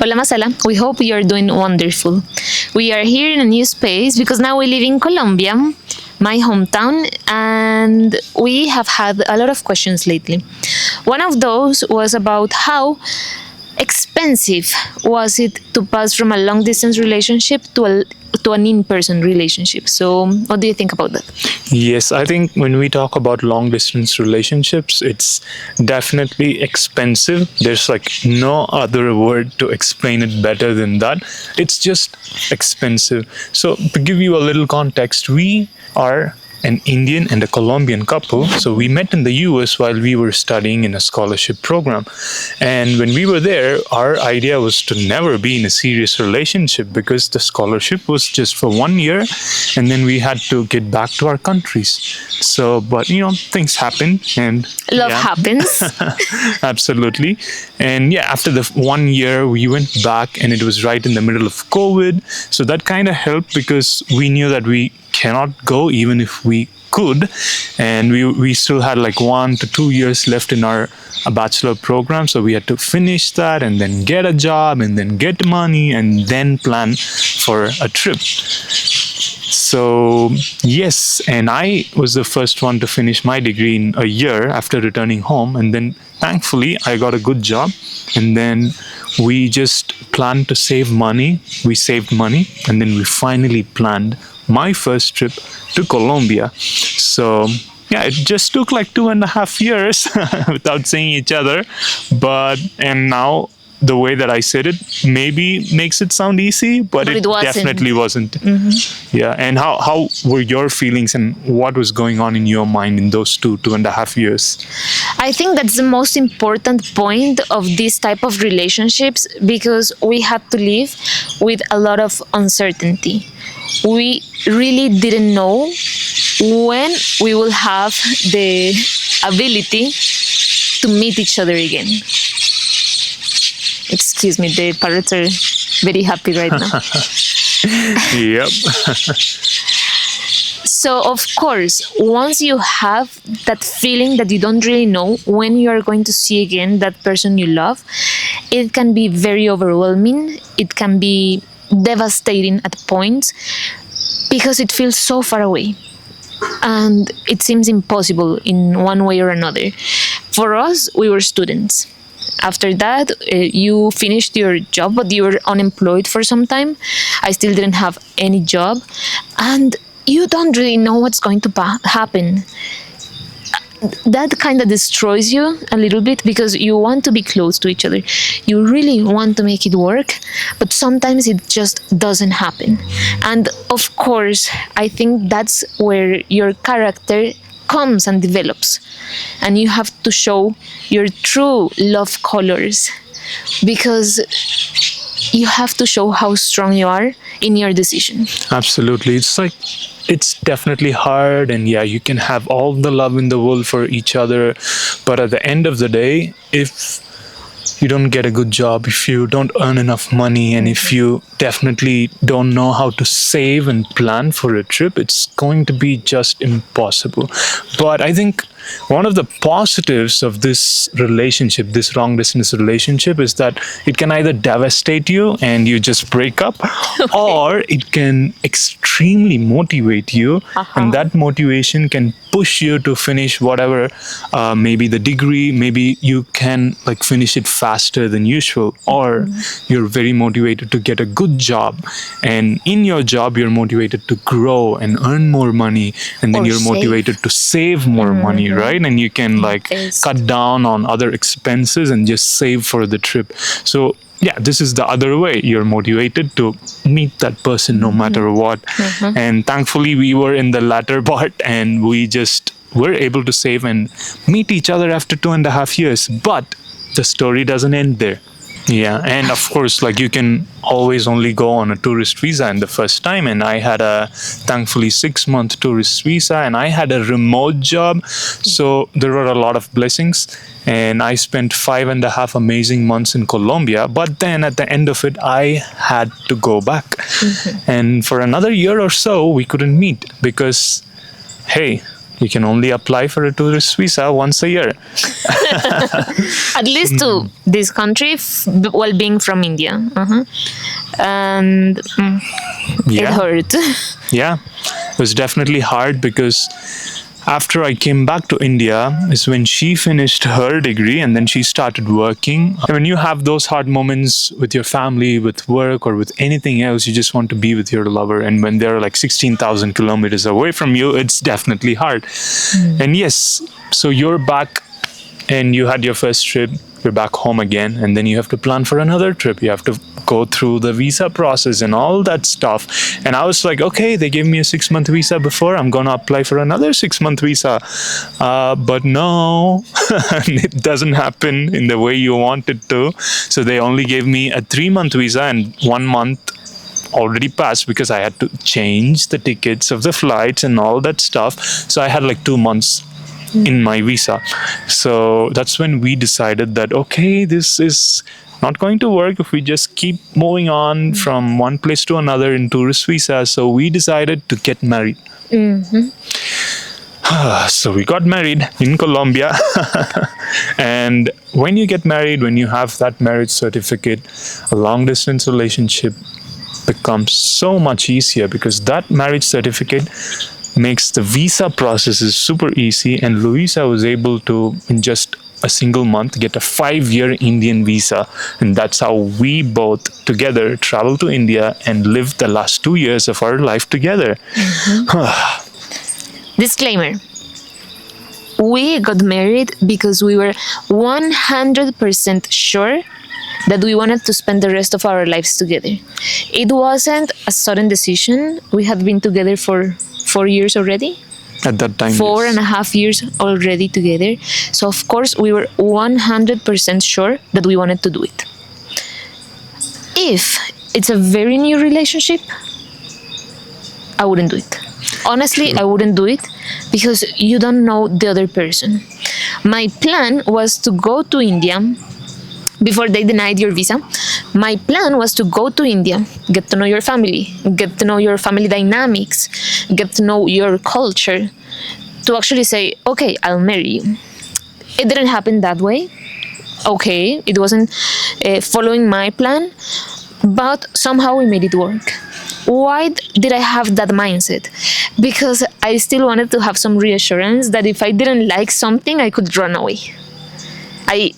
Hola Masala, we hope you're doing wonderful. We are here in a new space because now we live in Colombia, my hometown, and we have had a lot of questions lately. One of those was about how expensive was it to pass from a long distance relationship to an in-person relationship. So, what do you think about that? Yes, I think when we talk about long distance relationships, it's definitely expensive. There's like no other word to explain it better than that. It's just expensive. So, to give you a little context, we are an Indian and a Colombian couple. So we met in the US while we were studying in a scholarship program. And when we were there, our idea was to never be in a serious relationship because the scholarship was just for 1 year and then we had to get back to our countries. So, but things happen and Love happens. absolutely. And yeah, after the 1 year, we went back and it was right in the middle of COVID. So that kind of helped because we knew that we cannot go even if we could, and we still had like 1 to 2 years left in our bachelor program, so we had to finish that and then get a job and then get money and then plan for a trip. So yes, and I was the first one to finish my degree in a year after returning home, and then thankfully I got a good job, and then we just planned to save money. We saved money and then we finally planned my first trip to Colombia. So yeah, it just took like 2.5 years without seeing each other. And now the way that I said it maybe makes it sound easy, but it definitely wasn't. Mm-hmm. Yeah. And how were your feelings and what was going on in your mind in those 2.5 years? I think that's the most important point of this type of relationships because we had to live with a lot of uncertainty. We really didn't know when we will have the ability to meet each other again. Excuse me, the parrots are very happy right now. Yep. So, of course, once you have that feeling that you don't really know when you are going to see again that person you love, it can be very overwhelming. It can be devastating at points because it feels so far away and it seems impossible in one way or another. For us, we were students. After that, you finished your job, but you were unemployed for some time. I still didn't have any job, and you don't really know what's going to happen. That kind of destroys you a little bit because you want to be close to each other. You really want to make it work, but sometimes it just doesn't happen. And of course, I think that's where your character comes and develops. And you have to show your true love colors because you have to show how strong you are in your decision. Absolutely. It's definitely hard, and yeah, you can have all the love in the world for each other, but at the end of the day, if you don't get a good job, if you don't earn enough money, and if you definitely don't know how to save and plan for a trip, it's going to be just impossible. But I think one of the positives of this relationship, this long distance relationship, is that it can either devastate you and you just break up, or it can extremely motivate you, and that motivation can push you to finish whatever, maybe the degree, maybe you can like finish it faster than usual, or you're very motivated to get a good job, and in your job you're motivated to grow and earn more money, and then you're motivated to save more money, right? And you can like cut down on other expenses and just save for the trip. So yeah, this is the other way. You're motivated to meet that person no matter what. And thankfully we were in the latter part, and we just were able to save and meet each other after 2.5 years. But the story doesn't end there. Yeah, and of course, like you can always only go on a tourist visa in the first time, and I had a thankfully 6-month tourist visa, and I had a remote job, so there were a lot of blessings, and I spent 5.5 amazing months in Colombia. But then at the end of it, I had to go back, and for another year or so, we couldn't meet because, hey, you can only apply for a tourist visa once a year. At least to this country, while being from India. And it Yeah. hurt. Yeah, it was definitely hard because after I came back to India is when she finished her degree and then she started working. When you have those hard moments with your family, with work, or with anything else, you just want to be with your lover. And when they're like 16,000 kilometers away from you, it's definitely hard. And yes, so you're back and you had your first trip, you're back home again, and then you have to plan for another trip. You have to go through the visa process and all that stuff. And I was like, okay, they gave me a 6-month visa before, I'm gonna apply for another 6-month visa. But no, it doesn't happen in the way you want it to. So they only gave me a 3-month visa, and 1 month already passed because I had to change the tickets of the flights and all that stuff. So I had like 2 months in my visa. So that's when we decided that, okay, this is not going to work if we just keep moving on from one place to another in tourist visa. So we decided to get married. So we got married in Colombia. And when you get married, when you have that marriage certificate, a long distance relationship becomes so much easier because that marriage certificate makes the visa processes super easy. And Luisa was able to, in just a single month, get a 5-year Indian visa. And that's how we both together traveled to India and lived the last 2 years of our life together. Disclaimer. We got married because we were 100% sure that we wanted to spend the rest of our lives together. It wasn't a sudden decision. We had been together for 4 years already. At that time, Four yes. and a half years already together. So, of course, we were 100% sure that we wanted to do it. If it's a very new relationship, I wouldn't do it. Honestly, I wouldn't do it because you don't know the other person. My plan was to go to India before they denied your visa. My plan was to go to India, get to know your family, get to know your family dynamics, get to know your culture, to actually say, okay, I'll marry you. It didn't happen that way. Okay, it wasn't following my plan, but somehow we made it work. Why did I have that mindset? Because I still wanted to have some reassurance that if I didn't like something, I could run away.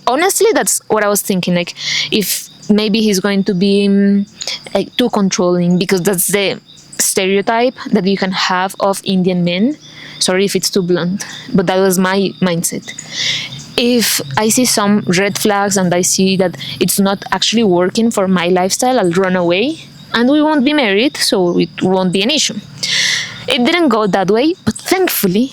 Honestly, that's what I was thinking. Like, if maybe he's going to be like too controlling, because that's the stereotype that you can have of Indian men. Sorry if it's too blunt, but that was my mindset. If I see some red flags and I see that it's not actually working for my lifestyle, I'll run away and we won't be married, so it won't be an issue. It didn't go that way, but thankfully,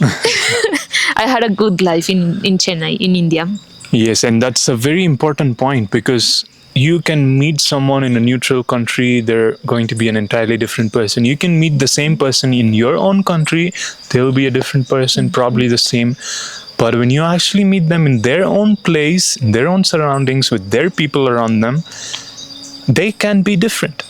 I had a good life in Chennai, in India. Yes, and that's a very important point because you can meet someone in a neutral country, they're going to be an entirely different person. You can meet the same person in your own country, they'll be a different person, probably the same. But when you actually meet them in their own place, in their own surroundings, with their people around them, they can be different.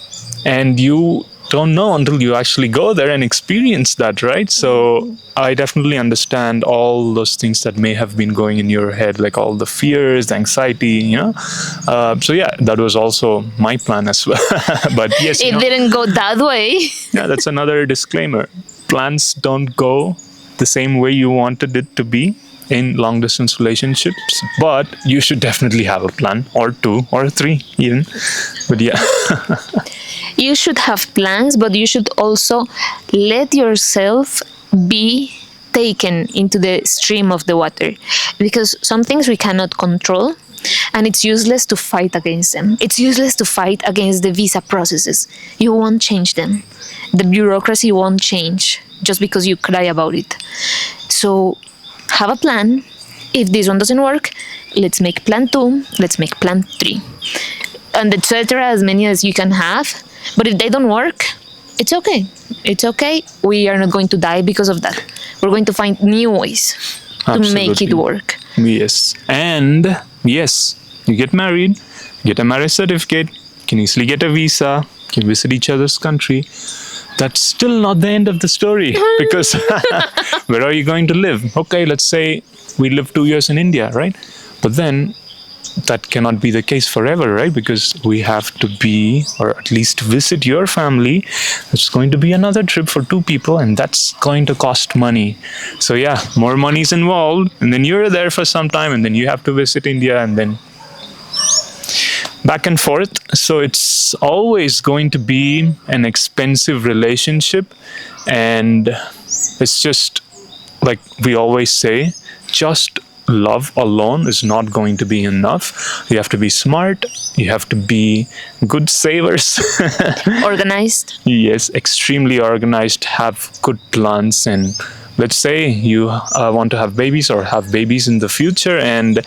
And you don't know until you actually go there and experience that, right? So I definitely understand all those things that may have been going in your head, like all the fears, the anxiety, so yeah, that was also my plan as well. But yes, It didn't go that way. yeah, that's another disclaimer. Plans don't go the same way you wanted it to be in long distance relationships, but you should definitely have a plan, or 2 or 3 even. But yeah. You should have plans, but you should also let yourself be taken into the stream of the water, because some things we cannot control, and it's useless to fight against them. It's useless to fight against the visa processes. You won't change them. The bureaucracy won't change just because you cry about it. So have a plan. If this one doesn't work, let's make plan 2, let's make plan 3, and etc., as many as you can have. But if they don't work, it's okay. It's okay. We are not going to die because of that. We're going to find new ways to make it Absolutely. work. Yes. And yes, you get married, get a marriage certificate, can easily get a visa, can visit each other's country. that's still not the end of the story, because where are you going to live? Okay, let's say we live 2 years in India, right? But then that cannot be the case forever, right? Because we have to be, or at least visit your family. It's going to be another trip for two people, and that's going to cost money. So yeah, more money is involved, and then you're there for some time, and then you have to visit India, and then back and forth. So it's always going to be an expensive relationship, and it's just like we always say, just love alone is not going to be enough. You have to be smart, you have to be good savers. Organized. Yes, extremely organized, have good plans, and let's say you want to have babies or have babies in the future, and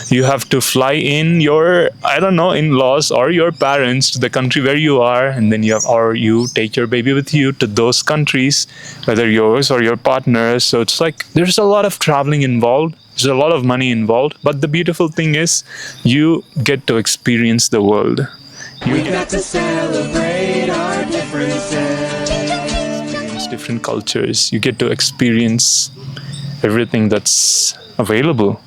you have to fly in your, I don't know, in-laws or your parents to the country where you are, and then you take your baby with you to those countries, whether yours or your partner's. So it's like there's a lot of traveling involved, there's a lot of money involved, but the beautiful thing is you get to experience the world. We got to celebrate our differences. Experience different cultures. You get to experience everything that's available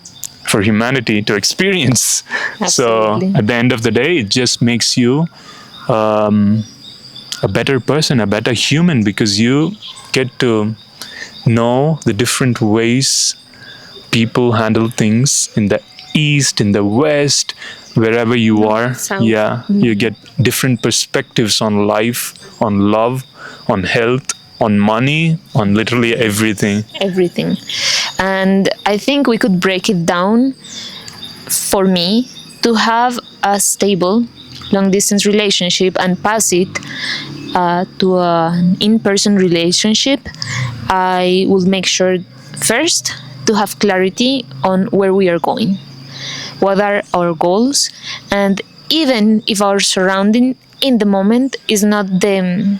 for humanity to experience. Absolutely. So at the end of the day, it just makes you a better person, a better human, because you get to know the different ways people handle things in the east, in the west, wherever you are. South. Yeah, you get different perspectives on life, on love, on health, on money, on literally everything. Everything. And I think we could break it down for me to have a stable long distance relationship and pass it to an in-person relationship. I will make sure first to have clarity on where we are going, what are our goals, and even if our surrounding in the moment is not the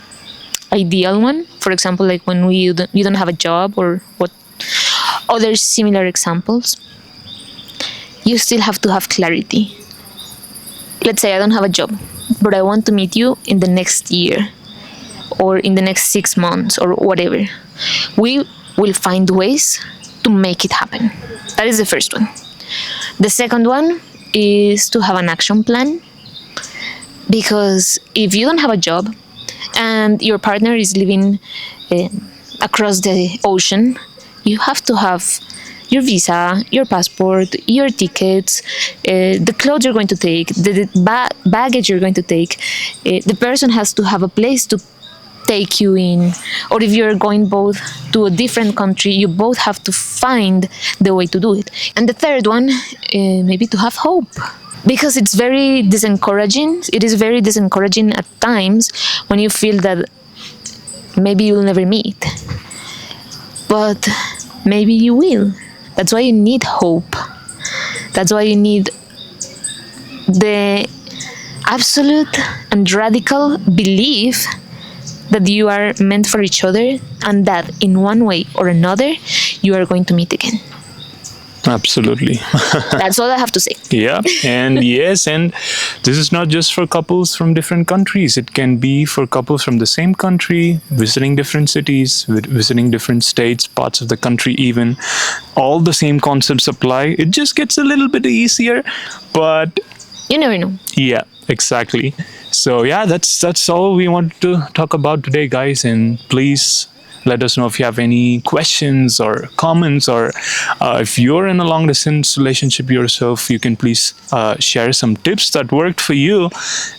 ideal one, for example, like when you don't have a job or what other similar examples, you still have to have clarity. Let's say I don't have a job, but I want to meet you in the next year or in the next 6 months or whatever. We will find ways to make it happen. That is the first one. The second one is to have an action plan, because if you don't have a job and your partner is living across the ocean, you have to have your visa, your passport, your tickets, the clothes you're going to take, the baggage you're going to take. The person has to have a place to take you in, or if you're going both to a different country, you both have to find the way to do it. And the third one, maybe to have hope, because it's very discouraging. It is very discouraging at times when you feel that maybe you'll never meet, but maybe you will. That's why you need hope. That's why you need the absolute and radical belief that you are meant for each other, and that in one way or another you are going to meet again. Absolutely. That's all I have to say. Yeah, and yes, and this is not just for couples from different countries. It can be for couples from the same country, visiting different cities, visiting different states, parts of the country even. All the same concepts apply. It just gets a little bit easier, but You never know. yeah, exactly. So yeah, that's all we wanted to talk about today, guys. And please let us know if you have any questions or comments, or if you're in a long distance relationship yourself, you can please share some tips that worked for you.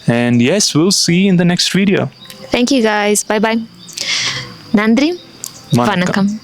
And yes, we'll see you in the next video. Thank you guys. Bye bye. Nandri. Vanakkam. Vanakkam.